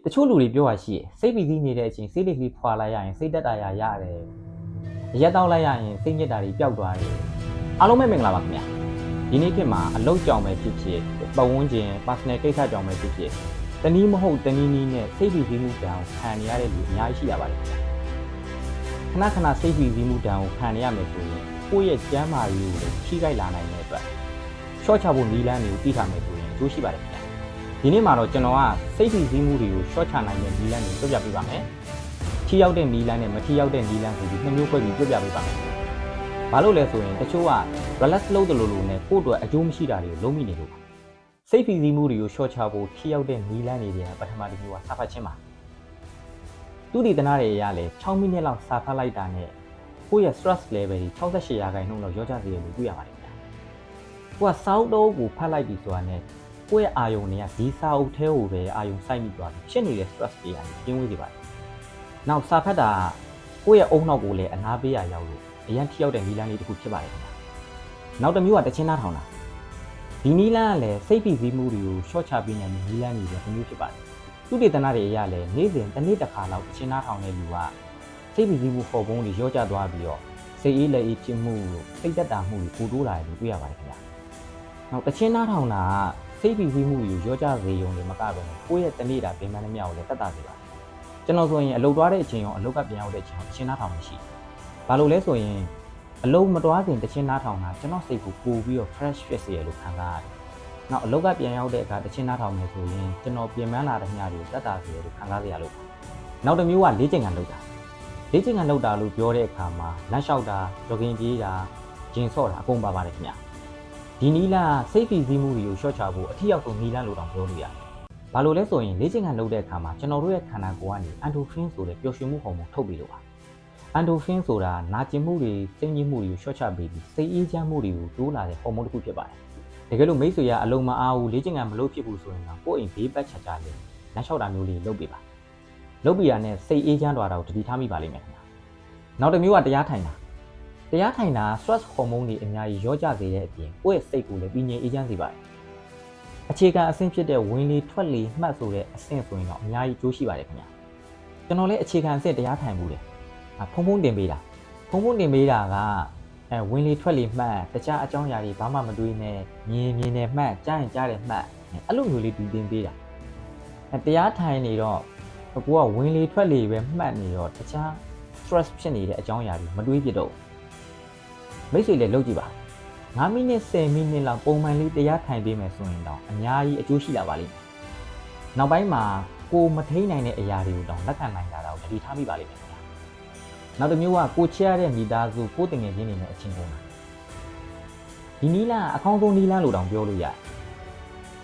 တချို့လူတွေပြောတာရှိတယ်စိတ်ပီစီးနေတဲ့အချိန်စိတ်လေးကလေးဖွာလိုက်ရရင်စိတ်တက်တာရတယ်အရက်တောက်လိုက်ရရင်စိတ်ညစ်တာတွေပျောက်သွားတယ်အားလုံးပဲမင်္ဂလာပါခင်ဗျာဒီနေ့ခေတ်မှာအလုပ်ကြောင်ပဲဖြစ်ဖြစ်ပတ်ဝန်းကျင် personal ကိစ္စကြောင်ပဲဖြစ်ဖြစ်တနည်းမဟုတ်တနည်းနည်းနဲ့စိတ်ပီစီးမှုတောင်ခံရတဲ့လူအများကြီးရှိရပါတယ်ခင်ဗျာခဏစိတ်ပီစီးမှုတောင်ခံရမယ်ဆိုရင်ကိုယ့်ရဲ့ကျန်းမာရေးကိုထိခိုက်လာနိုင်တဲ့အတွက်ရှော့ချဖို့နည်းလမ်းတွေကိုသိထားမယ်ဆိုရင်အကျိုးရှိပါတယ်ခင်ဗျာဒီနေ့မှာတော့ကျွန်တော်ကစိတ်ပီစီးမှုတွေကိုရှော့ချနိုင်တဲ့နည်းလမ်းတွေပြောပြပေးပါမယ်ထိရောက်တဲ့နည်းလမ်းနဲ့မထိရောက်တဲ့နည်းလမ်းဆိုပြီးနှစ်မျိုးခွဲပြီးပြောပြပေးပါမယ်ဘာလို့လဲဆိုရင်တချို့က relax လုပ်တယ်လို့နဲ့ကိုယ့်အတွက်အကျိုးမရှိတာတွေကိုလုံးမိနေလို့ပါစိတ်ပီစီးမှုတွေကိုရှော့ချဖို့ထိရောက်တဲ့နည်းလမ်းတွေကပထမတစ်မျိုးကစာဖတ်ခြင်းပါသူတည်တနာတွေအရလဲ6မိနစ်လောက်စာဖတ်လိုက်တာနဲ့ကိုယ့်ရဲ့ stress level တွေ68%လောက်ရောကြစေတယ်လို့တွေ့ရပါတယ်ခင်ဗျာကိုကစောက်တော့ကိုဖတ်လိုက်ပြီဆိုတာနဲ့ကိုယ့်ရဲ့အာယုံတွေကဒီစာအုပ်ထဲကိုပဲအာယုံစိုက်မိသွားပြီးဖြစ်နေတဲ့ stress တွေကနေကျင်းဝေးစေပါတယ်။နောက်စာဖတ်တာကိုယ့်ရဲ့အုံနောက်ကိုလည်းအနာပေးရရောက်လို့အရင်ထိရောက်တဲ့နည်းလမ်းလေးတစ်ခုဖြစ်ပါတယ်ခင်ဗျာ။နောက်တစ်မျိုးကတချင်းနားထောင်တာ။ဒီနည်းလမ်းကလည်းစိတ်ပီစီးမှုတွေကိုရှော့ချပေးနိုင်တဲ့နည်းလမ်းတွေပဲတစ်မျိုးဖြစ်ပါတယ်။သူတေသနာတွေအရလည်းနေ့စဉ်တစ်နေ့တစ်ခါလောက်တချင်းနားထောင်တဲ့လူကစိတ်ပီစီးမှုဟော်မုန်းတွေရောကြသွားပြီးတော့စိတ်အေးလက်အေးဖြစ်မှုစိတ်သက်သာမှုတွေပိုတိုးလာတယ်လို့တွေ့ရပါတယ်ခင်ဗျာ။နောက်တချင်းနားထောင်တာကစိတ်ပီစီးမှုကိုရောကြစေုံနဲ့မကဘဲကိုယ့်ရဲ့တနေ့တာပင်ပန်းနှမြောက်ကိုလည်းတက်တာစေပါတယ်ကျွန်တော်ဆိုရင်အလုပ်သွားတဲ့အချိန်ရောအလုပ်ကပြန်ရောက်တဲ့အချိန်ရောတချင်းနားထောင်မရှိဘာလို့လဲဆိုရင်အလုပ်မတွားခင်တချင်းနားထောင်တာကျွန်တော်စိတ်ကိုပို့ပြီးတော့ fresh ဖြစ်စေရလို့ခံစားရတယ်နောက်အလုပ်ကပြန်ရောက်တဲ့အခါတချင်းနားထောင်နေဆိုရင်ကျွန်တော်ပြင်ပန်းလာတဲ့ညတွေကိုတက်တာစေရလို့ခံစားရလို့နောက်တစ်မျိုးကလေ့ကျင့်ခန်းလုပ်တာလေ့ကျင့်ခန်းလုပ်တာလို့ပြောတဲ့အခါမှာလမ်းလျှောက်တာ jogging ပြေးတာဂျင်ဆော့တာအကုန်ပါပါတယ်ခင်ဗျာဒီနီလာစိတ်ပီစီးမှုတွေကိုရှော့ချဖို့အထီးရောက်ဆုံးနီလာလို့တောင်ပြောလို့ရတယ်။ဘာလို့လဲဆိုရင်လေ့ကျင့်ခန်းလုပ်တဲ့အခါမှာကျွန်တော်တို့ရဲ့ခန္ဓာကိုယ်ကနေအန်ဒိုဖင်ဆိုတဲ့ပျော်ရွှင်မှုဟော်မုန်းထုတ်ပြီးလို့ပါ။အန်ဒိုဖင်ဆိုတာနာကျင်မှုတွေစိတ်ညစ်မှုတွေကိုရှော့ချပေးပြီးစိတ်အေးချမ်းမှုတွေကိုတိုးလာတဲ့ဟော်မုန်းတစ်ခုဖြစ်ပါတယ်။တကယ်လို့မိတ်ဆွေကအလုံးမအားဘူးလေ့ကျင့်ခန်းမလုပ်ဖြစ်ဘူးဆိုရင်တော့ကိုယ့်အိမ်ဘေးပတ်ချာချာလေးလမ်းလျှောက်တာမျိုးလေးလုပ်ပေးပါ။လုပ်ပြီးရတဲ့စိတ်အေးချမ်းသွားတာကိုတတိထားမိပါလိမ့်မယ်ခင်ဗျာ။နောက်တစ်မျိုးကတရားထိုင်တာတရားထိုင်တာ stress hormone တွေအများကြီးရောကြစေတဲ့အပြင်ကိုယ့်ရဲ့စိတ်ကိုလည်းပြီးငြိမ်အေးချမ်းစေပါတယ်။အခြေခံအဆင့်ဖြစ်တဲ့ဝင်လေထွက်လေမှတ်ဆိုတဲ့အဆင့်ဆိုရင်တော့အများကြီးကျိုးရှိပါတယ်ခင်ဗျာ။ကျွန်တော်လည်းအခြေခံအဆင့်တရားထိုင်မှုတယ်။ဖုံဖုံတင်ပေးတာ။ဖုံဖုံတင်ပေးတာကဝင်လေထွက်လေမှတ်တခြားအကြောင်းအရာတွေဘာမှမတွေးနဲ့မြင်နဲ့မှတ်ကြားရင်ကြားတယ်မှတ်အဲ့လိုမျိုးလေးတူတင်ပေးတာ။တရားထိုင်နေတော့ကိုကဝင်လေထွက်လေပဲမှတ်နေတော့တခြား stress ဖြစ်နေတဲ့အကြောင်းအရာတွေမတွေးပြတော့မိတ်ဆွေလည်းလုပ်ကြည့်ပါ9မိနစ်10မိနစ်လောက်ပုံမှန်လေးတရားထိုင်ပေးမယ်ဆိုရင်တော့အများကြီးအကျိုးရှိလာပါလိမ့်မယ်နောက်ပိုင်းမှာကိုမထိန်နိုင်တဲ့အရာတွေကိုတော့လက်ခံနိုင်တာတော့တတိထားမိပါလိမ့်မယ်နောက်တစ်မျိုးကကိုချရတဲ့မိသားစုကိုတငယ်ချင်းတွေနဲ့အချင်းကုန်တာဒီနီလာအကောင်းဆုံးနီလာလို့တောင်ပြောလို့ရတယ်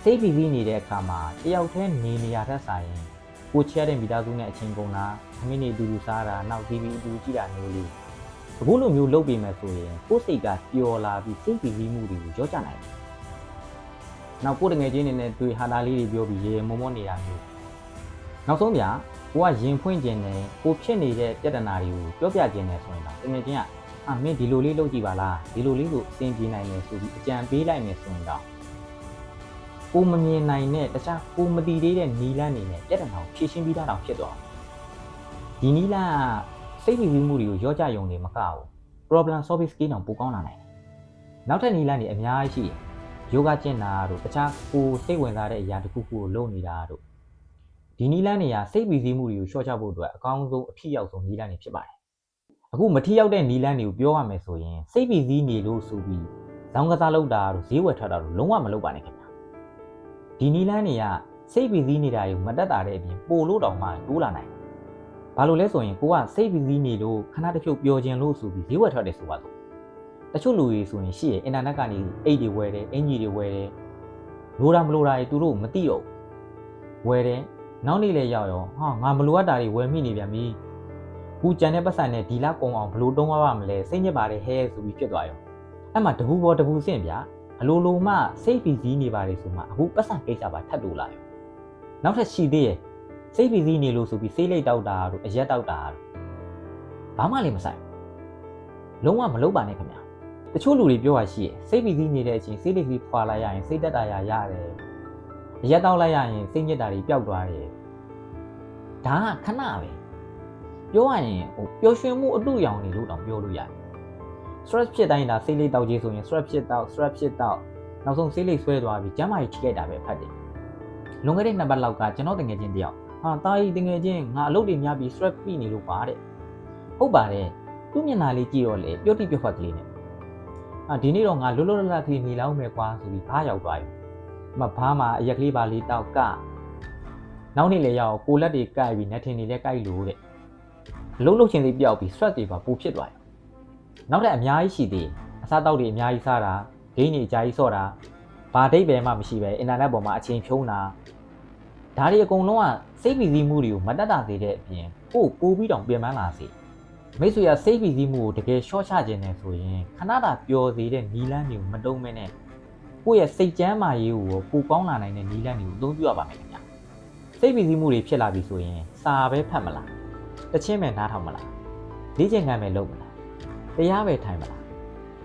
စိတ်ပီစီးနေတဲ့အခါမှာတယောက်တည်းနေရတဲ့ဆိုင်ရင်ကိုချရတဲ့မိသားစုနဲ့အချင်းကုန်တာအမိနေအတူတူစားတာနောက် TV အတူတူကြည့်တာမျိုးလေးအခုလိုမျိုးလုပ်ပေးမယ်ဆိုရင်ကိုယ်စိတ်ကပျော်လာပြီးစိတ်ပီစီးမှုတွေကိုကြောကြနိုင်တယ်။နောက်ကိုယ်တငယ်ချင်းတွေနဲ့တွေ့ဟာတာလေးတွေပြောပြီးရေမုံနေရမျိုးနောက်ဆုံးဗျာကိုကရင်ဖွင့်ခြင်းနဲ့ကိုဖြစ်နေတဲ့ပြဿနာတွေကိုပြောပြခြင်းနဲ့ဆိုရင်တော့တကယ်ချင်းကမင်းဒီလိုလေးလုပ်ကြည့်ပါလားဒီလိုလေးကိုအဆင်ပြေနိုင်တယ်ဆိုပြီးအကြံပေးလိုက်မယ်ဆိုရင်တော့ကိုမမြင်နိုင်တဲ့တခြားကိုမသိသေးတဲ့နီလန်းနေနဲ့ပြဿနာကိုဖြေရှင်းပြီးတော့ဖြစ်သွားဒီနီလန်းစိတ်ပီစီးမှုတွေကိုရောကြယုံနေမကဘူး problem solving skill တောင်ပိုကောင်းလာနိုင်တယ်နောက်ထပ်နည်းလမ်းတွေအများကြီးရှိတယ်ယောဂကျင့်တာတို့တခြားကိုစိတ်ဝင်စားတဲ့အရာတစ်ခုခုကိုလုပ်နေတာတို့ဒီနည်းလမ်းတွေကစိတ်ပီစီးမှုတွေကိုရှော့ချဖို့အတွက်အကောင်းဆုံးအထီးရောက်ဆုံးနည်းလမ်းတွေဖြစ်ပါတယ်အခုမထီးရောက်တဲ့နည်းလမ်းတွေကိုပြောရမယ်ဆိုရင်စိတ်ပီစီးနေလို့ဆိုပြီးဇောင်းကစားလုပ်တာတို့ဈေးဝယ်ထွက်တာတို့လုံးဝမလုပ်ပါနဲ့ခင်ဗျာဒီနည်းလမ်းတွေကစိတ်ပီစီးနေတာကိုမတက်တာတဲ့အပြင်ပိုလို့တောင်မှတိုးလာနိုင်ဘာလို့လဲဆိုရင်ကိုကစိတ်ပီစီးနေလို့ခဏတစ်ဖြုတ်ပျော်ခြင်းလို့ဆိုပြီးဈေးဝယ်ထွက်တယ်ဆိုပါတော့တချို့လူတွေဆိုရင်ရှိရအင်တာနက်ကနေအိတ်တွေဝယ်တယ်အင်ဂျီတွေဝယ်တယ်လိုတာမလိုတာတွေသူတို့မသိတော့ဝယ်တယ်နောက်နေ့လည်းရောက်ရောဟာငါမလိုအပ်တာတွေဝယ်မိနေပြန်ပြီခုကြံတဲ့ပတ်စံနဲ့ဒီလောက်ကုန်အောင်ဘလို့တုံးသွားပါမလဲစိတ်ညစ်ပါတယ်ဟဲဆိုပြီးဖြစ်သွားရောအဲ့မှာတပူပေါ်တပူဆင့်ဗျာအလိုလိုမှစိတ်ပီစီးနေပါတယ်ဆိုမှအခုပတ်စံကိစ္စပါထပ်တူလာရောနောက်ထပ်ရှိသေးရဲ့စိတ်ပီစီးနေလို့ဆိုပြီးစိတ်လိတ်တောက်တာတို့အရက်တောက်တာတို့ဘာမှလည်းမဆိုင်လုံးဝမလုပ်ပါနဲ့ခင်ဗျာတချို့လူတွေပြောတာရှိရယ်စိတ်ပီစီးနေတဲ့အချိန်စိတ်လိတ်ကလေးဖွာလိုက်ရရင်စိတ်တက်တာရတယ်အရက်တောက်လိုက်ရရင်စိတ်ညစ်တာတွေပျောက်သွားတယ် ဒါကခဏပဲပြောရရင်ပျော်ရွှင်မှုအတူရောင်နေလို့တောင်ပြောလို့ရတယ် stress ဖြစ်တိုင်းဒါဆေးလေးတောက်ကြီးဆိုရင် stress ဖြစ်တော့နောက်ဆုံးဆေးလေးဆွဲသွားပြီးကျန်းမာရေးထိခိုက်တာပဲဖတ်တယ်လွန်ခဲ့တဲ့2ပတ်လောက်ကကျွန်တော်တငယ်ချင်းတယောက်ဟာတာကြီးတငယ်ချင်းငါအလုပ်တွေများပြီး stress ပြီးနေလို့ပါတဲ့ဟုတ်ပါတယ်သူ့မျက်နှာလေးကြည့်တော့လေပျော့တိပျော့ဖက်ကလေးနဲ့ဒီနေ့တော့ငါလွတ်လွတ်လပ်လပ်ကလေးနေလောက်မယ်ကွာဆိုပြီးဘားရောက်သွားပြီဘားမှာအရက်ကလေးပါလေးတောက်ကနောက်နေ့လေရောက်ကိုလက်တွေကပ်ပြီးနှထင်နေလဲကိုက်လို့တဲ့အလုံးလုံးချင်းလေးပြောက်ပြီး stress တွေပါပူဖြစ်သွားတယ်နောက်ထပ်အများကြီးရှိသေးတယ်အစားတောက်တွေအများကြီးစားတာဂိမ်းတွေအများကြီးဆော့တာဘာဒိတ်ပဲမှမရှိပဲအင်တာနက်ပေါ်မှာအချိန်ဖြုံးတာဒါတွေအကုန်လုံးကစိတ်ပီစီးမှုတွေကိုမတက်တာသေးတဲ့အပြင်ပို့ပြီးတောင်ပြင်ပန်းလာစေမိတ်ဆွေကစိတ်ပီစီးမှုကိုတကယ်ရှော့ချခြင်းနဲ့ဆိုရင်ခဏတာပျော်စေတဲ့နီလန်းတွေကိုမတုံးမဲနဲ့ကိုယ့်ရဲ့စိတ်ကြမ်းမာရေးကိုပိုကောင်းလာနိုင်တဲ့နီလန်းတွေကိုအသုံးပြုရပါမယ်ခင်ဗျာစိတ်ပီစီးမှုတွေဖြစ်လာပြီဆိုရင်စာပဲဖတ်မလားတချင်းပဲနားထောင်မလားလေ့ကျင့်ခန်းပဲလုပ်မလားတရားပဲထိုင်မလား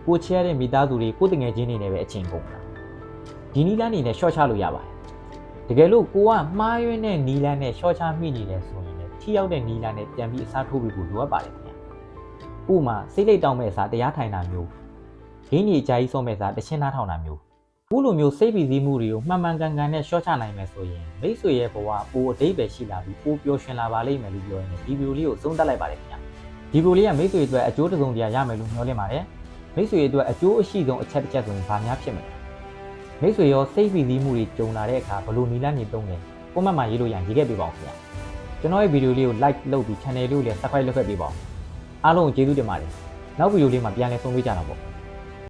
ကိုချဲရတဲ့မိသားစုတွေကိုတငယ်ချင်းတွေနဲ့ပဲအချိန်ကုန်တာဒီနီလန်းနေနဲ့ရှော့ချလို့ရပါတယ်တကယ်လို့ကိုကမှားယွင်းတဲ့နီလန်းနဲ့ရှော့ချမိနေတယ်ဆိုရင်လည်းထိရောက်တဲ့နီလန်းနဲ့ပြန်ပြီးအစားထိုးပြီးဖို့လိုအပ်ပါတယ်ခင်ဗျာဥပမာစိတ်လိတ်တောင်းမဲ့အစားတရားထိုင်တာမျိုးဂိမ်းကြီးအကြီးဆုံးမဲ့အစားတချင်းနားထောင်တာမျိုးခုလိုမျိုးစိတ်ပီစီးမှုတွေကိုမှန်မှန်ကန်ကန်နဲ့ရှော့ချနိုင်မယ်ဆိုရင်မိတ်ဆွေရဲ့ဘဝပိုအတိတ်ပဲရှိလာပြီးပိုပျော်ရွှင်လာပါလိမ့်မယ်လို့ပြောရင်ဒီဗီဒီယိုလေးကိုသုံးသပ်လိုက်ပါတယ်ခင်ဗျာဒီဗီဒီယိုလေးကမိတ်ဆွေအတွက်အကျိုးတစုံတရာရမယ်လို့မျှော်လင့်ပါတယ်မိတ်ဆွေအတွက်အကျိုးအရှိဆုံးအချက်တစ်ချက်ဆိုရင်ဘာများဖြစ်မလဲမိတ်ဆွေရောစိတ်ပီစီးမှုတွေကြုံလာတဲ့အခါဘယ်လိုနည်းလမ်းတွေသုံးလဲကွန်မန့်မှာရေးလို့ရရင်ရေးခဲ့ပေးပါဦးခင်ဗျာကျွန်တော်ရဲ့ဗီဒီယိုလေးကို like လုပ်ပြီး channel လေးကိုလည်း subscribe လုပ်ခဲ့ပေးပါဦးအားလုံးကိုကျေးဇူးတင်ပါတယ်နောက်ဗီဒီယိုလေးမှာပြန်လည်ဆုံတွေ့ကြတာပေါ့